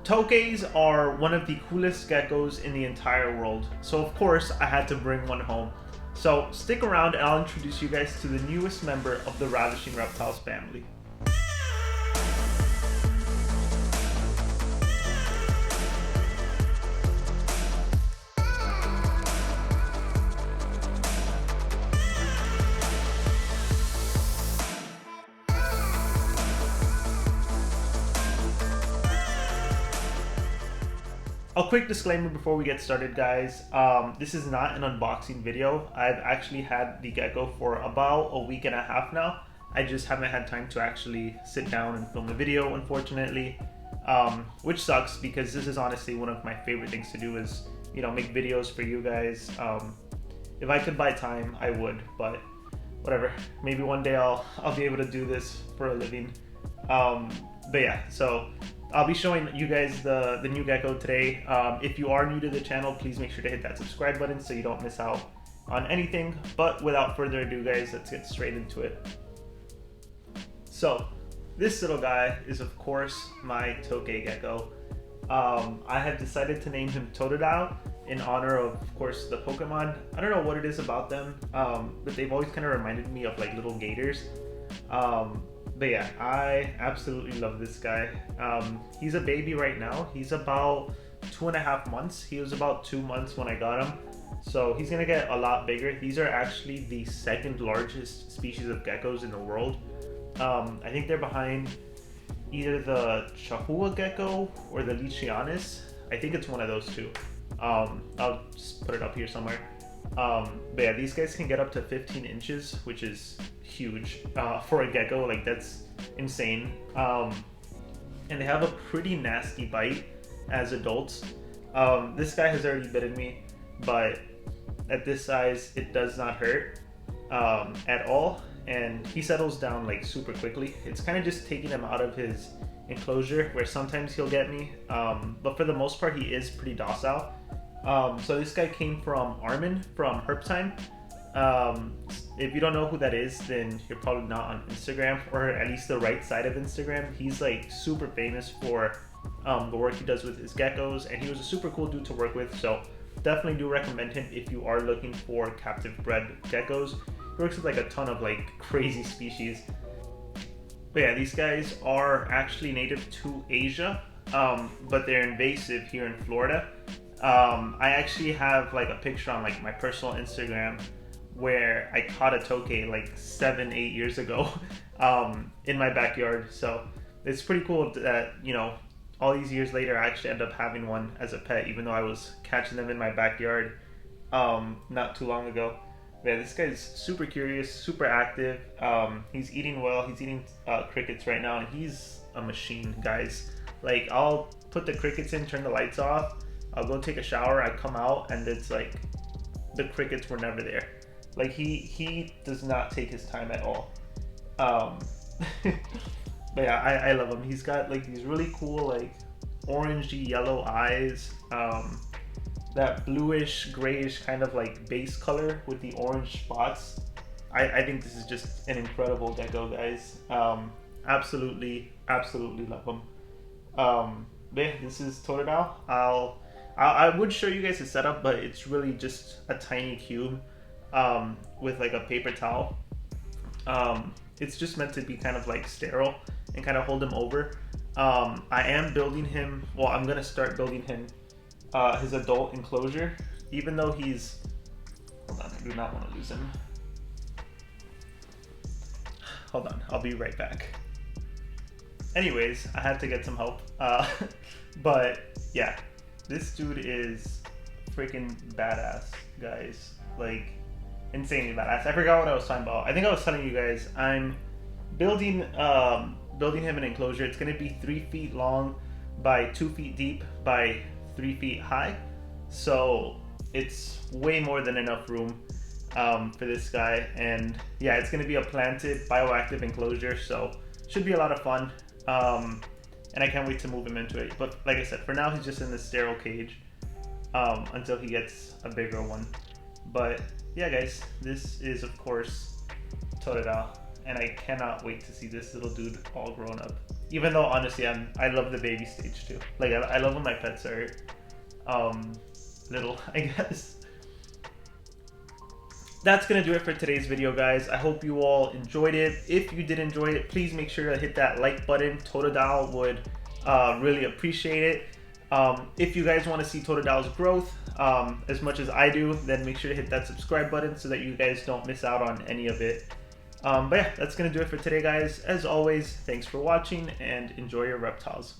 Tokays are one of the coolest geckos in the entire world, so of course I had to bring one home. So stick around and I'll introduce you guys to the newest member of the Ravishing Reptiles family. A quick disclaimer before we get started, guys. This is not an unboxing video. I've actually had the gecko for about a week and a half now. I just haven't had time to actually sit down and film a video, unfortunately, which sucks because this is honestly one of my favorite things to do is, you know, make videos for you guys. If I could buy time, I would, but whatever. Maybe one day I'll be able to do this for a living. But yeah, so I'll be showing you guys the new gecko today. If you are new to the channel, please make sure to hit that subscribe button so you don't miss out on anything. But without further ado, guys, let's get straight into it. So this little guy is of course my Tokay Gecko. I have decided to name him Totodile in honor of course, the Pokemon. I don't know what it is about them, but they've always kind of reminded me of like little gators. But yeah, I absolutely love this guy. He's a baby right now. He's about 2.5 months. He was about 2 months when I got him. So he's gonna get a lot bigger. These are actually the second largest species of geckos in the world. I think they're behind either the Chahua gecko or the Lichianus. I think it's one of those two. I'll just put it up here somewhere. But yeah, these guys can get up to 15 inches, which is huge for a gecko. Like, that's insane. And they have a pretty nasty bite as adults. This guy has already bitten me, but at this size it does not hurt at all, and he settles down like super quickly. It's kind of just taking him out of his enclosure where sometimes he'll get me, but for the most part he is pretty docile. So this guy came from Armin from HerpTime. If you don't know who that is, then you're probably not on Instagram, or at least the right side of Instagram. He's like super famous for the work he does with his geckos, and he was a super cool dude to work with. So definitely do recommend him if you are looking for captive bred geckos. He works with like a ton of like crazy species. But yeah, these guys are actually native to Asia, but they're invasive here in Florida. I actually have like a picture on like my personal Instagram where I caught a Tokay like 7-8 years ago in my backyard. So it's pretty cool that, you know, all these years later I actually end up having one as a pet, even though I was catching them in my backyard not too long ago. Yeah, this guy's super curious, super active. He's eating well. He's eating crickets right now, and he's a machine, guys. Like, I'll put the crickets in, turn the lights off, I'll go take a shower, I come out, and it's like the crickets were never there. Like, he does not take his time at all. But yeah, I love him. He's got like these really cool like orangey yellow eyes, that bluish grayish kind of like base color with the orange spots. I think this is just an incredible gecko, guys. Absolutely love him. Yeah, this is Totodile. I would show you guys the setup, but it's really just a tiny cube with like a paper towel. It's just meant to be kind of like sterile and kind of hold him over. I am building him, well, I'm gonna start building him his adult enclosure, even though he's, hold on, I do not want to lose him. Hold on, I'll be right back. Anyways, I had to get some help. But yeah, this dude is freaking badass, guys. Like, insanely badass. I forgot what I was talking about. I think I was telling you guys I'm building him an enclosure. It's going to be 3 feet long by 2 feet deep by 3 feet high. So it's way more than enough room for this guy. And yeah, it's going to be a planted bioactive enclosure, so should be a lot of fun. And I can't wait to move him into it. But like I said, for now he's just in this sterile cage until he gets a bigger one. But yeah, guys, this is of course Totodile, and I cannot wait to see this little dude all grown up. Even though honestly, I love the baby stage too. Like I love when my pets are little, I guess. That's gonna do it for today's video, guys. I hope you all enjoyed it. If you did enjoy it, please make sure to hit that like button. Totodile would really appreciate it. If you guys want to see Totodile's growth as much as I do, then make sure to hit that subscribe button so that you guys don't miss out on any of it. But yeah, that's gonna do it for today, guys. As always, thanks for watching and enjoy your reptiles.